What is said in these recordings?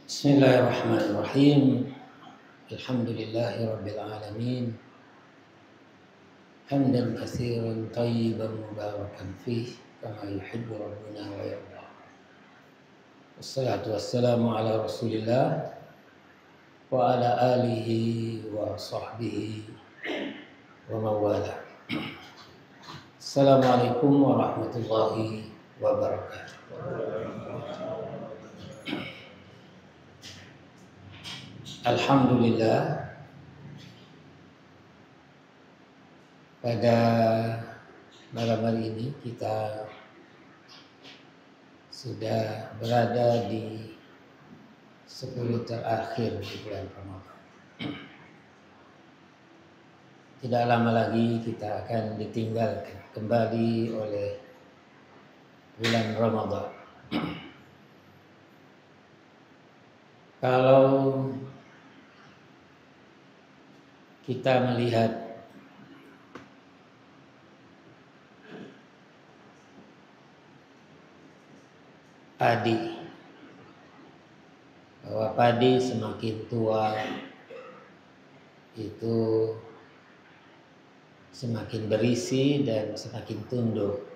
Bismillahirrahmanirrahim. Alhamdulillahirabbil alamin. Hamdan katsiran thayyiban mubarakan fih kama yuhibbu rabbuna wa yarda. Wassalatu wassalamu ala Rasulillah wa ala alihi wa sahbihi wa mawala. Assalamualaikum warahmatullahi wabarakatuh. Alhamdulillah, pada malam hari ini kita sudah berada di 10 terakhir di bulan Ramadan. Tidak lama lagi kita akan ditinggalkan kembali oleh bulan Ramadan. Kalau kita melihat padi, bahwa padi semakin tua itu semakin berisi dan semakin tunduk.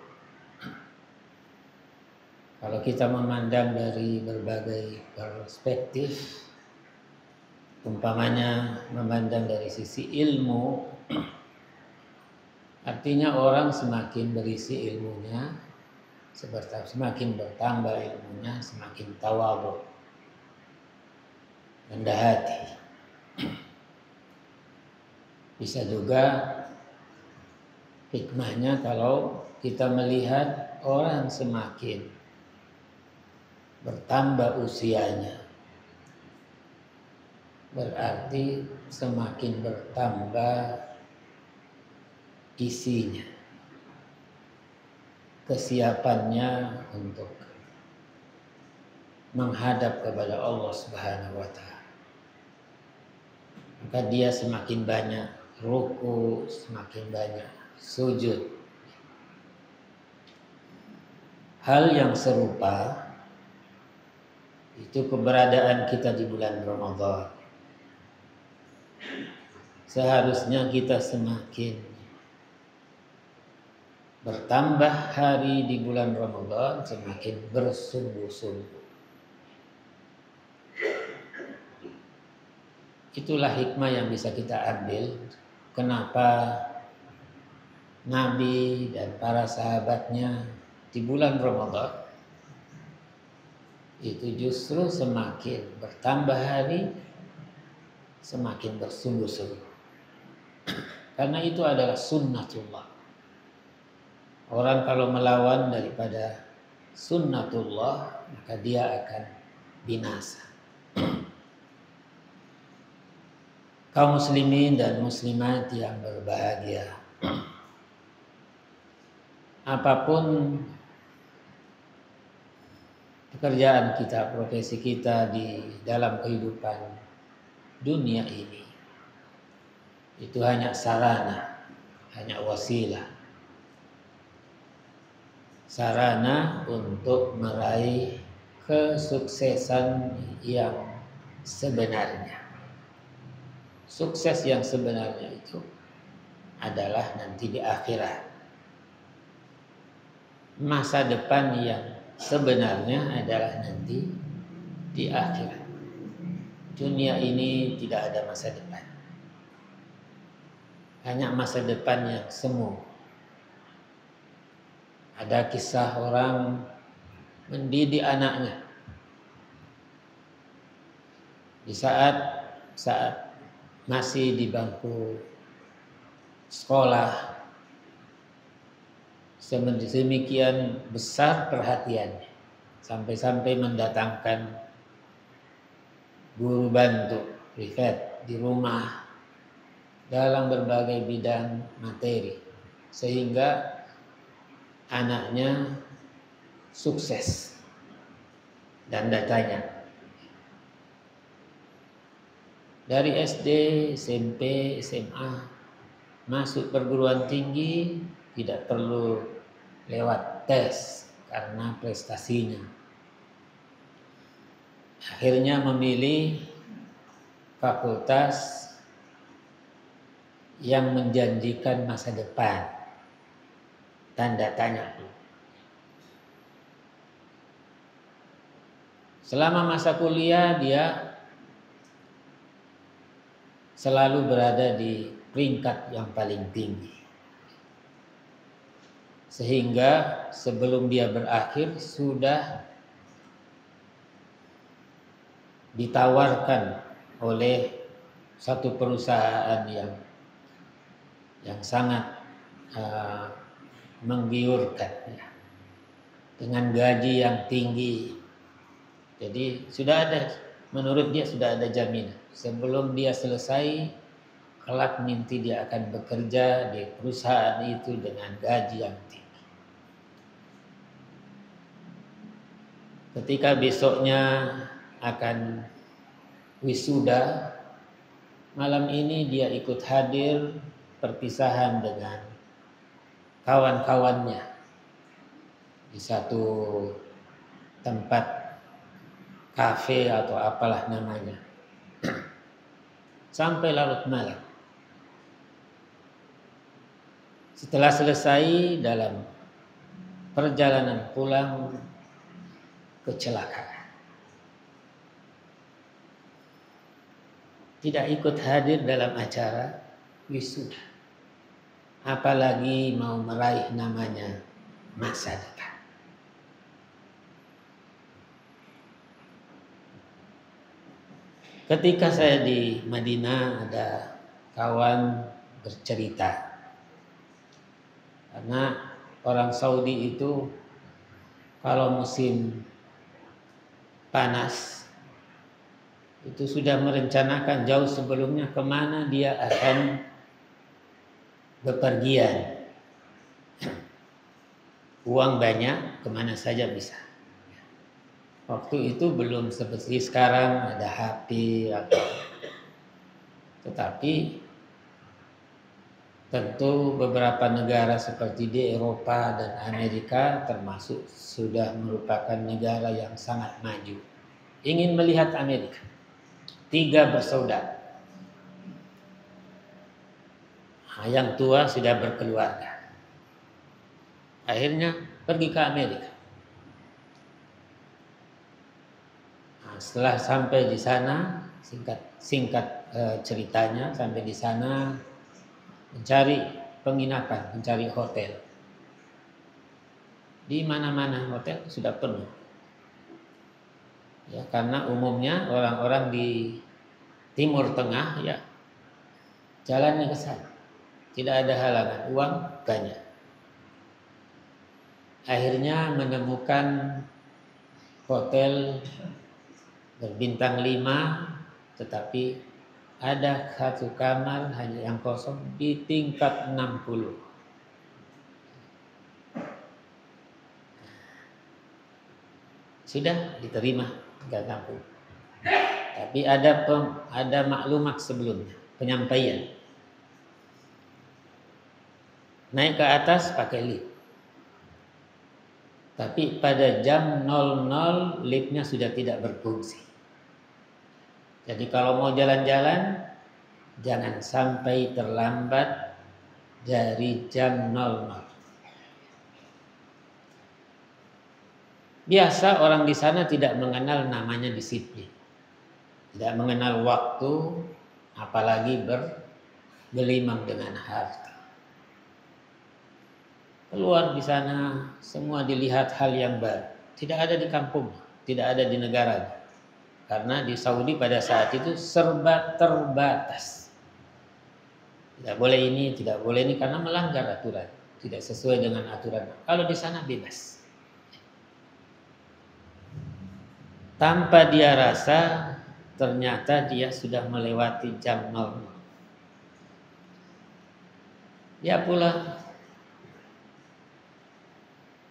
Kalau kita memandang dari berbagai perspektif, umpamanya memandang dari sisi ilmu, artinya orang semakin berisi ilmunya, semakin bertambah ilmunya, semakin tawadhu, rendah hati. Bisa juga hikmahnya kalau kita melihat orang semakin bertambah usianya, berarti semakin bertambah isinya, kesiapannya untuk menghadap kepada Allah Subhanahu wa Ta'ala. Maka dia semakin banyak ruku, semakin banyak sujud. Hal yang serupa itu keberadaan kita di bulan Ramadan. Seharusnya kita semakin bertambah hari di bulan Ramadan, semakin bersungguh-sungguh. Itulah hikmah yang bisa kita ambil. Kenapa Nabi dan para sahabatnya di bulan Ramadan itu justru semakin bertambah hari, semakin bersungguh-sungguh. Karena itu adalah sunnatullah. Orang kalau melawan daripada sunnatullah, maka dia akan binasa. Kaum muslimin dan muslimat yang berbahagia, apapun pekerjaan kita, profesi kita di dalam kehidupan dunia ini, itu hanya sarana, hanya wasilah, sarana untuk meraih kesuksesan yang sebenarnya. Sukses yang sebenarnya itu adalah nanti di akhirat. Masa depan yang sebenarnya adalah nanti di akhirat. Dunia ini tidak ada masa depan, hanya masa depan yang semu. Ada kisah orang mendidik anaknya di saat masih di bangku sekolah, sedemikian besar perhatiannya sampai-sampai mendatangkan guru bantu privat di rumah dalam berbagai bidang materi, sehingga anaknya sukses. Dan datanya dari SD, SMP, SMA, masuk perguruan tinggi tidak perlu lewat tes karena prestasinya. akhirnya memilih fakultas yang menjanjikan masa depan. Tanda tanya. Selama masa kuliah dia selalu berada di peringkat yang paling tinggi. Sehingga sebelum dia berakhir sudah ditawarkan oleh satu perusahaan yang sangat menggiurkan ya, dengan gaji yang tinggi. Jadi sudah ada, menurut dia sudah ada jaminan sebelum dia selesai kelak nanti dia akan bekerja di perusahaan itu dengan gaji yang tinggi. Ketika besoknya akan wisuda, malam ini dia ikut hadir perpisahan dengan kawan-kawannya di satu tempat kafe atau apalah namanya. Sampai larut malam. Setelah selesai, dalam perjalanan pulang kecelakaan. Tidak ikut hadir dalam acara wisuda. Apalagi mau meraih namanya masa depan. Ketika saya di Madinah ada kawan bercerita. Karena orang Saudi itu kalau musim panas itu sudah merencanakan jauh sebelumnya kemana dia akan bepergian. Uang banyak, kemana saja bisa. Waktu itu belum seperti sekarang ada HP tetapi tentu beberapa negara seperti di Eropa dan Amerika termasuk sudah merupakan negara yang sangat maju. Ingin melihat Amerika. 3 bersaudara. Yang tua sudah berkeluarga. Akhirnya pergi ke Amerika. Setelah sampai di sana, singkat ceritanya, sampai di sana mencari penginapan, mencari hotel. Di mana-mana hotel sudah penuh. Ya, karena umumnya orang-orang di Timur Tengah ya jalannya ke sana. Tidak ada halangan, uang banyak. Akhirnya menemukan hotel berbintang 5, tetapi ada satu kamar hanya yang kosong di tingkat 60. Sudah diterima, nggak tampung. Tapi ada maklumat sebelumnya, penyampaian. Naik ke atas pakai lift. Tapi pada jam 00 liftnya sudah tidak berfungsi. Jadi kalau mau jalan-jalan, jangan sampai terlambat dari jam 00. Biasa orang di sana tidak mengenal namanya disiplin. Tidak mengenal waktu, apalagi bergelimang dengan harta. Keluar di sana, semua dilihat hal yang baru. Tidak ada di kampung, tidak ada di negara. Karena di Saudi pada saat itu serba terbatas. Tidak boleh ini, tidak boleh ini karena melanggar aturan. Tidak sesuai dengan aturan. Kalau di sana bebas. Tanpa dia rasa, ternyata dia sudah melewati jam 00. Dia pula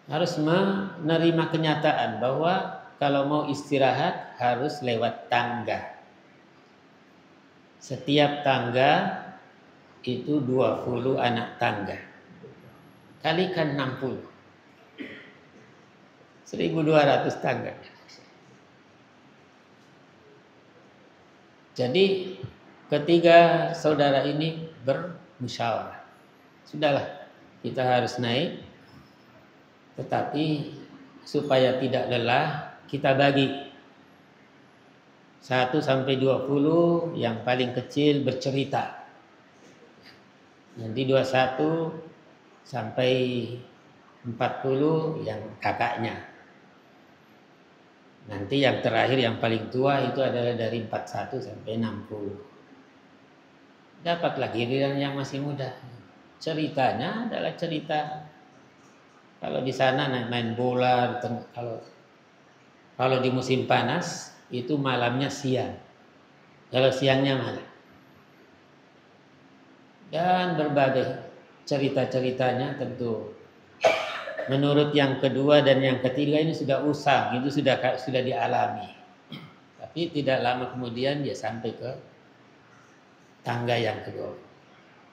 harus menerima kenyataan bahwa kalau mau istirahat harus lewat tangga. Setiap tangga itu 20 anak tangga. Kalikan 60. 1.200 tangga. Jadi ketiga saudara ini bermusyawarah. Sudahlah, kita harus naik, tetapi supaya tidak lelah, kita bagi 1 sampai 20, yang paling kecil bercerita. Nanti 21 sampai 40 yang kakaknya. Nanti yang terakhir yang paling tua itu adalah dari 41 sampai 60. Dapatlah giliran yang masih muda. Ceritanya adalah cerita. Kalau di sana main bola, kalau di musim panas itu malamnya siang. Kalau siangnya malam. Dan berbagai cerita-ceritanya tentu menurut yang kedua dan yang ketiga ini sudah usang, itu sudah dialami. Tapi tidak lama kemudian dia sampai ke tangga yang kedua.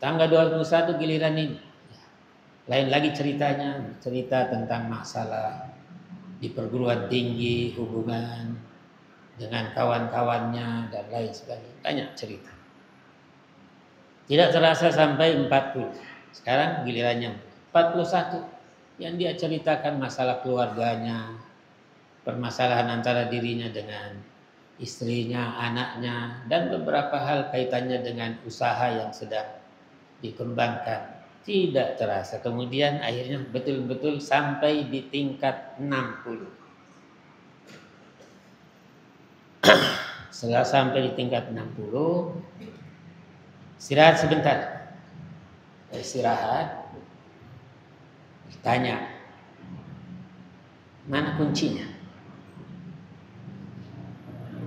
Tangga 21 giliran ini. Lain lagi ceritanya, cerita tentang masalah di perguruan tinggi, hubungan dengan kawan-kawannya dan lain sebagainya. Banyak cerita. Tidak terasa sampai 40. Sekarang gilirannya 41. Yang dia ceritakan masalah keluarganya, permasalahan antara dirinya dengan istrinya, anaknya, dan beberapa hal kaitannya dengan usaha yang sedang dikembangkan. Tidak terasa. Kemudian akhirnya betul-betul sampai di tingkat 60. Setelah sampai di tingkat 60, istirahat sebentar. Istirahat. Tanya, mana kuncinya?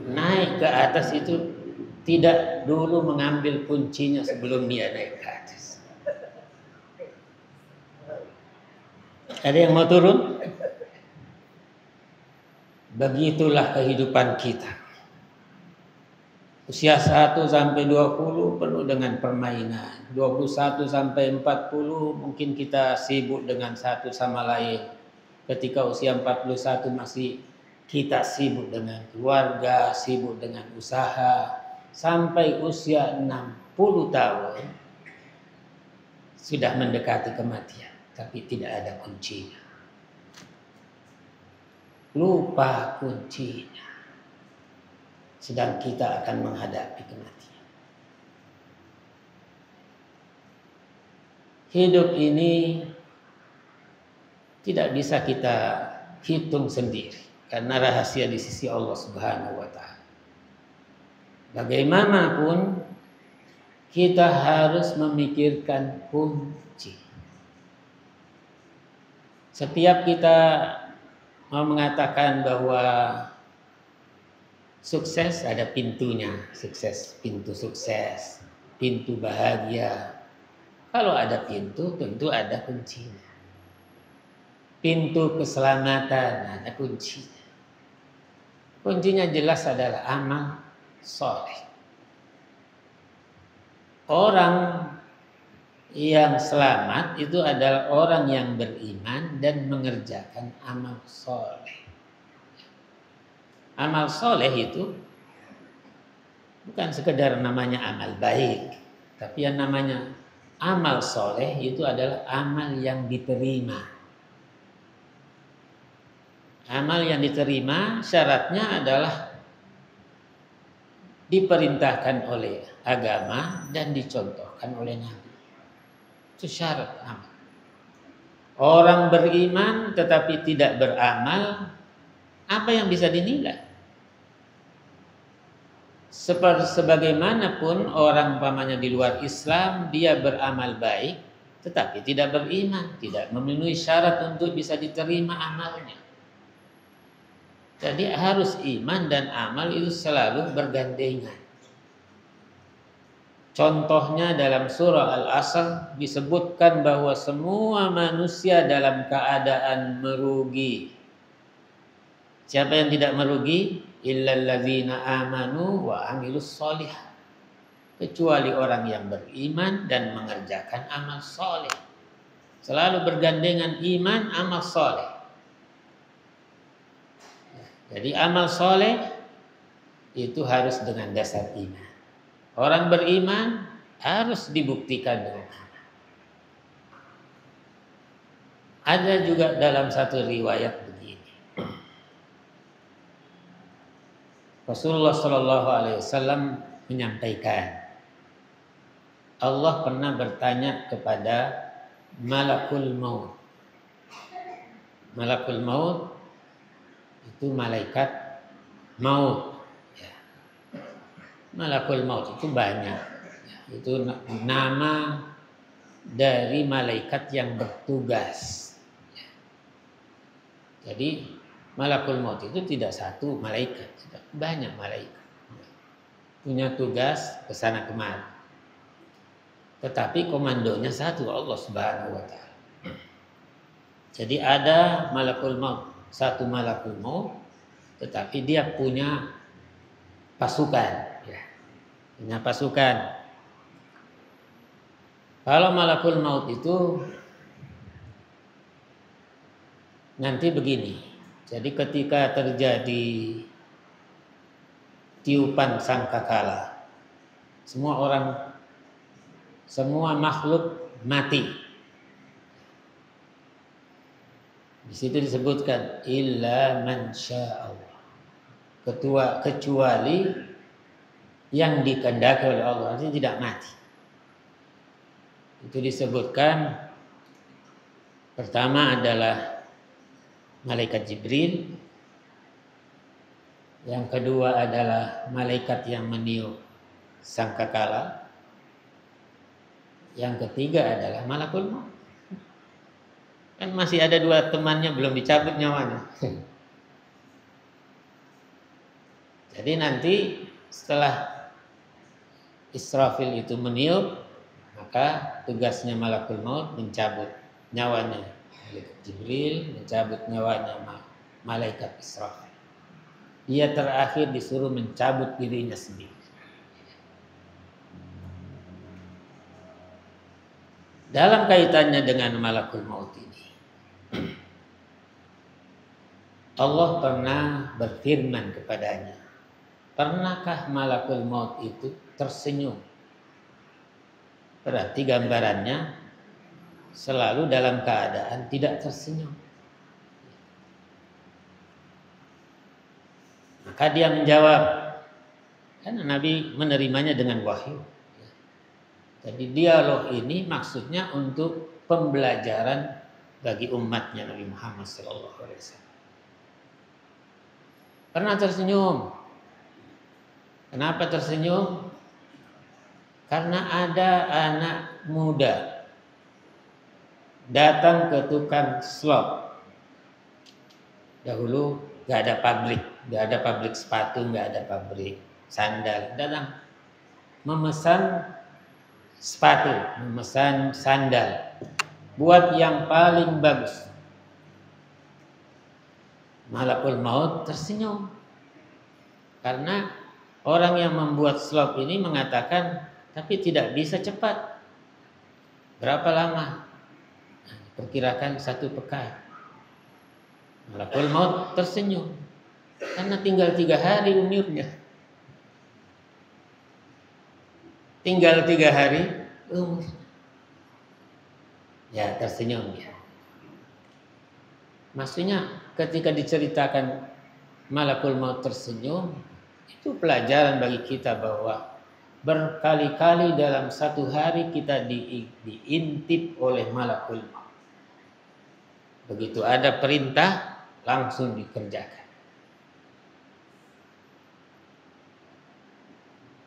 Naik ke atas itu tidak dulu mengambil kuncinya sebelum dia naik ke atas. Ada yang mau turun? Begitulah kehidupan kita. Usia 1 sampai 20 penuh dengan permainan. 21 sampai 40 mungkin kita sibuk dengan satu sama lain. Ketika usia 41 masih kita sibuk dengan keluarga, sibuk dengan usaha. Sampai usia 60 tahun sudah mendekati kematian, tapi tidak ada kuncinya. Lupa kuncinya. Sedang kita akan menghadapi kematian. Hidup ini tidak bisa kita hitung sendiri karena rahasia di sisi Allah Subhanahu wa taala. Bagaimanapun kita harus memikirkan kunci. Setiap kita mau mengatakan bahwa sukses ada pintunya, pintu sukses, pintu bahagia. Kalau ada pintu, tentu ada kuncinya. Pintu keselamatan ada kuncinya. Kuncinya jelas adalah amal soleh. Orang yang selamat itu adalah orang yang beriman dan mengerjakan amal soleh. Amal soleh itu bukan sekedar namanya amal baik, tapi yang namanya amal soleh itu adalah amal yang diterima. Amal yang diterima syaratnya adalah diperintahkan oleh agama dan dicontohkan oleh Nabi. Itu syarat amal. Orang beriman tetapi tidak beramal, apa yang bisa dinilai? Sebagaimanapun orang umpamanya di luar Islam, dia beramal baik tetapi tidak beriman, tidak memenuhi syarat untuk bisa diterima amalnya. Jadi harus iman dan amal itu selalu bergandengan. Contohnya dalam surah Al-Asr disebutkan bahwa semua manusia dalam keadaan merugi. Siapa yang tidak merugi? Illal ladzina amanu wa amilus sholihat. Kecuali orang yang beriman dan mengerjakan amal soleh. Selalu bergandengan iman, amal soleh. Jadi amal soleh itu harus dengan dasar iman. Orang beriman harus dibuktikan dengan amal. Ada juga dalam satu riwayat begini. Rasulullah Shallallahu Alaihi Wasallam menyampaikan, Allah pernah bertanya kepada Malakul Maut. Malakul Maut itu malaikat maut. Ya. Malakul Maut itu banyak. Ya, itu nama dari malaikat yang bertugas. Ya. Jadi Malakul Maut itu tidak satu malaikat, banyak malaikat. Punya tugas ke sana kemari. Tetapi komandonya satu, Allah Subhanahu wa taala. Jadi ada Malakul Maut, satu Malakul Maut, tetapi dia punya pasukan, ya. Punya pasukan. Kalau Malakul Maut itu nanti begini. Jadi ketika terjadi tiupan sangkakala, semua makhluk mati. Di situ disebutkan illa man sya'allah. Kecuali yang dikehendaki oleh Allah, artinya tidak mati. Itu disebutkan pertama adalah malaikat Jibril, yang kedua adalah malaikat yang meniup sangkakala, yang ketiga adalah Malakul Maut. Kan masih ada dua temannya belum dicabut nyawanya. Jadi nanti setelah Israfil itu meniup, maka tugasnya Malakul Maut mencabut nyawanya malaikat Jibril, mencabut nyawanya malaikat Israfil. Dia terakhir disuruh mencabut dirinya sendiri. Dalam kaitannya dengan Malakul Maut ini, Allah pernah berfirman kepadanya, pernahkah Malakul Maut itu tersenyum? Berarti gambarannya selalu dalam keadaan tidak tersenyum. Maka dia menjawab, karena Nabi menerimanya dengan wahyu. Jadi dialog ini maksudnya untuk pembelajaran bagi umatnya Nabi Muhammad SAW. Pernah tersenyum. Kenapa tersenyum? Karena ada anak muda datang ke tukang slop. Dahulu gak ada pabrik sepatu, gak ada pabrik sandal. Datang memesan sepatu, memesan sandal, buat yang paling bagus. Malakul Maut tersenyum karena orang yang membuat slop ini mengatakan, tapi tidak bisa cepat. Berapa lama? Perkirakan 1 pekan. Malakul Maut tersenyum karena tinggal 3 hari umurnya. Tinggal 3 hari umur. Ya, tersenyum ya. Maksudnya ketika diceritakan Malakul Maut tersenyum, itu pelajaran bagi kita bahwa berkali-kali dalam 1 hari kita diintip oleh Malakul Maut. Begitu ada perintah langsung dikerjakan.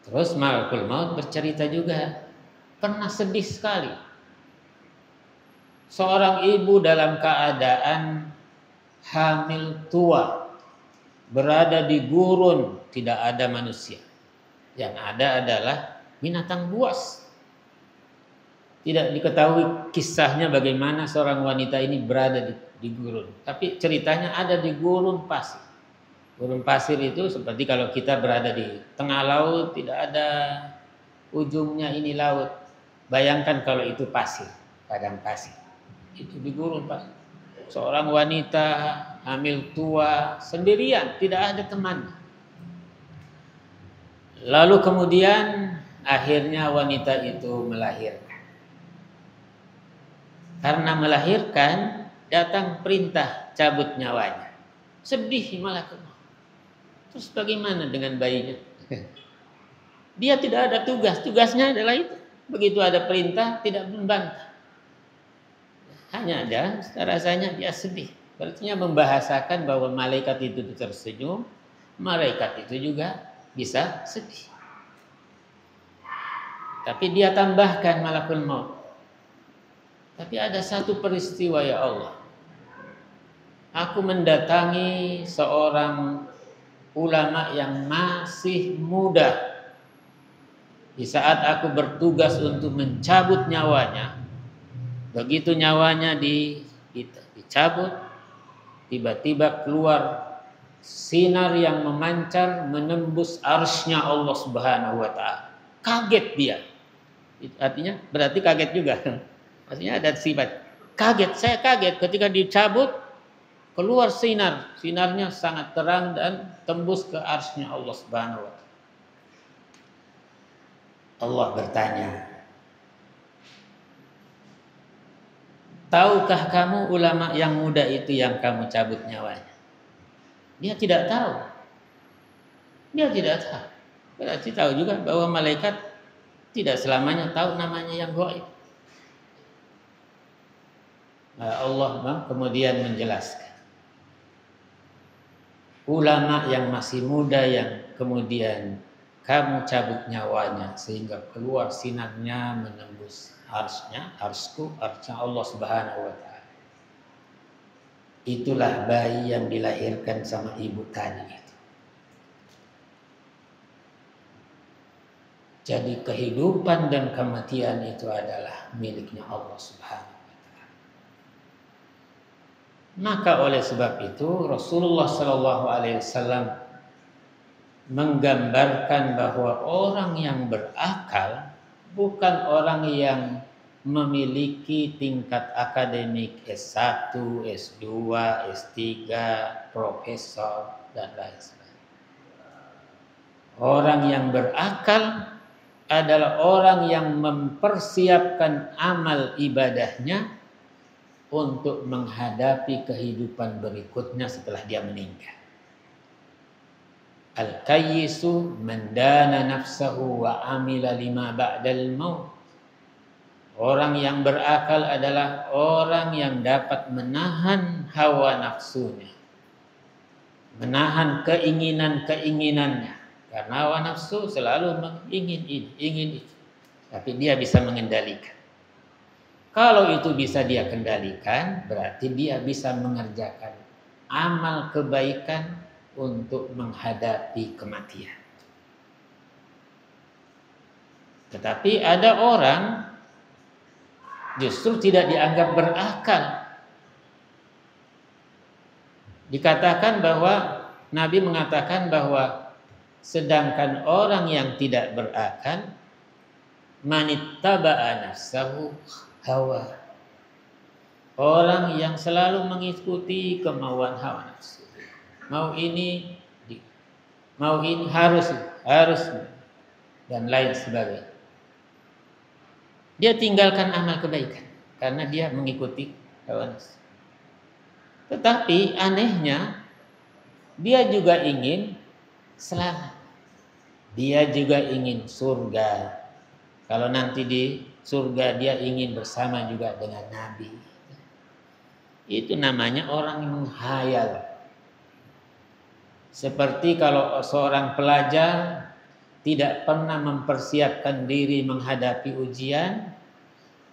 Terus Malakul Maut bercerita juga, pernah sedih sekali. Seorang ibu dalam keadaan hamil tua, berada di gurun, tidak ada manusia. Yang ada adalah binatang buas. Tidak diketahui kisahnya bagaimana seorang wanita ini berada di gurun. Tapi ceritanya ada di gurun pasir. Gurun pasir itu seperti kalau kita berada di tengah laut, tidak ada ujungnya ini laut. Bayangkan kalau itu pasir, padang pasir. Itu di gurun pasir. Seorang wanita hamil tua sendirian, tidak ada teman. Lalu kemudian akhirnya wanita itu melahirkan. Karena melahirkan, datang perintah cabut nyawanya. Sedih malaikat maut. Terus bagaimana dengan bayinya? Dia tidak ada tugasnya adalah itu. Begitu ada perintah, tidak membantah. Hanya ada rasanya dia sedih. Artinya membahasakan bahwa malaikat itu tersenyum, malaikat itu juga bisa sedih. Tapi dia tambahkan malakul maut. Tapi ada satu peristiwa ya Allah. Aku mendatangi seorang ulama yang masih muda. Di saat aku bertugas untuk mencabut nyawanya, begitu nyawanya dicabut, tiba-tiba keluar sinar yang memancar menembus arsy-Nya Allah Subhanahu wa taala. Kaget dia. Artinya berarti kaget juga. Maksudnya ada sifat kaget. Saya kaget ketika dicabut, keluar sinar. Sinarnya sangat terang dan tembus ke arsy-Nya Allah Subhanahu wa taala. Allah bertanya, tahukah kamu ulama yang muda itu yang kamu cabut nyawanya? Dia tidak tahu. Dia tidak tahu. Berarti tahu juga bahwa malaikat tidak selamanya tahu namanya yang gaib. Allah kemudian menjelaskan. Ulama yang masih muda yang kemudian kamu cabut nyawanya sehingga keluar sinarnya menembus arsy Allah Subhanahu wa taala. Itulah bayi yang dilahirkan sama ibu tadi itu. Jadi kehidupan dan kematian itu adalah miliknya Allah Subhanahu wa taala. Maka oleh sebab itu Rasulullah sallallahu alaihi wasallam menggambarkan bahwa orang yang berakal bukan orang yang memiliki tingkat akademik S1, S2, S3, profesor dan lain sebagainya. Orang yang berakal adalah orang yang mempersiapkan amal ibadahnya untuk menghadapi kehidupan berikutnya setelah dia meninggal. Al-kayyisu man dana nafsahu wa amila lima ba'dal maut. Orang yang berakal adalah orang yang dapat menahan hawa nafsunya, menahan keinginannya. Karena hawa nafsu selalu ingin ini, ingin itu. Tapi dia bisa mengendalikan. Kalau itu bisa dia kendalikan, berarti dia bisa mengerjakan amal kebaikan untuk menghadapi kematian. Tetapi ada orang justru tidak dianggap berakal. Dikatakan bahwa Nabi mengatakan bahwa sedangkan orang yang tidak berakal manittaba'a nafsahu hawa. Orang yang selalu mengikuti kemauan hawa nafsu. Mau ini harus dan lain sebagainya. Dia tinggalkan amal kebaikan karena dia mengikuti hawa nafsu. Tetapi anehnya dia juga ingin selamat. Dia juga ingin surga. Kalau nanti di surga dia ingin bersama juga dengan Nabi. Itu namanya orang yang menghayal. Seperti kalau seorang pelajar tidak pernah mempersiapkan diri menghadapi ujian,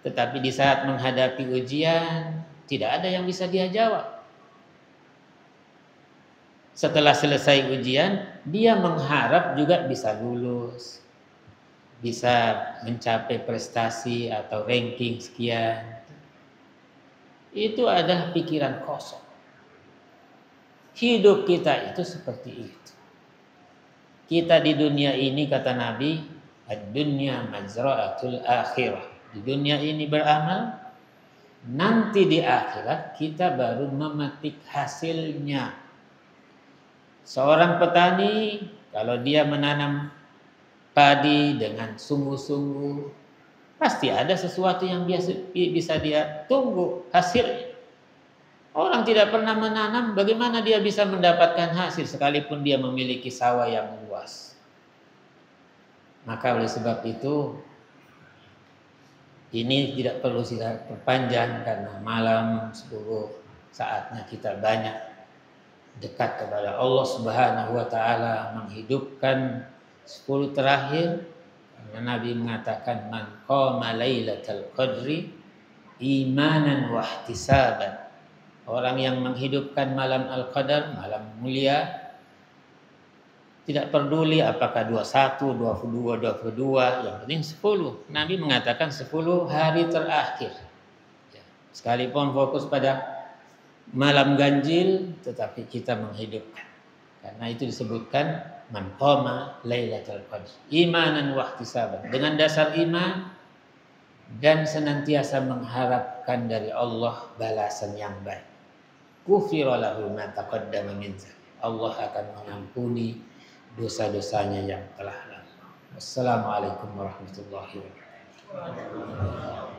tetapi di saat menghadapi ujian tidak ada yang bisa dia jawab. Setelah selesai ujian, dia mengharap juga bisa lulus, bisa mencapai prestasi atau ranking sekian. Itu adalah pikiran kosong. Hidup kita itu seperti itu. Kita di dunia ini kata Nabi, ad-dunya mazra'atul akhirah. Di dunia ini beramal, nanti di akhirat kita baru memetik hasilnya. Seorang petani kalau dia menanam padi dengan sungguh-sungguh, pasti ada sesuatu yang bisa dia tunggu hasilnya. Orang tidak pernah menanam, bagaimana dia bisa mendapatkan hasil sekalipun dia memiliki sawah yang luas. Maka oleh sebab itu, ini tidak perlu kita perpanjang karena malam 10 saatnya kita banyak dekat kepada Allah Subhanahu wa taala, menghidupkan 10 terakhir. Karena Nabi mengatakan man qama lailatal qadri imanan wa ihtisaban. Orang yang menghidupkan malam Al-Qadar, malam mulia, tidak peduli apakah 21, 22, 22, yang penting 10. Nabi mengatakan 10 hari terakhir. Sekalipun fokus pada malam ganjil, tetapi kita menghidupkan. Karena itu disebutkan man qama lailatul qadr imanan wa ihtisaban, dengan dasar iman dan senantiasa mengharapkan dari Allah balasan yang baik. Ghufira lahu ma taqaddama min dzambi. Allah akan mengampuni dosa-dosanya yang telah lalu. Wassalamualaikum warahmatullahi wabarakatuh.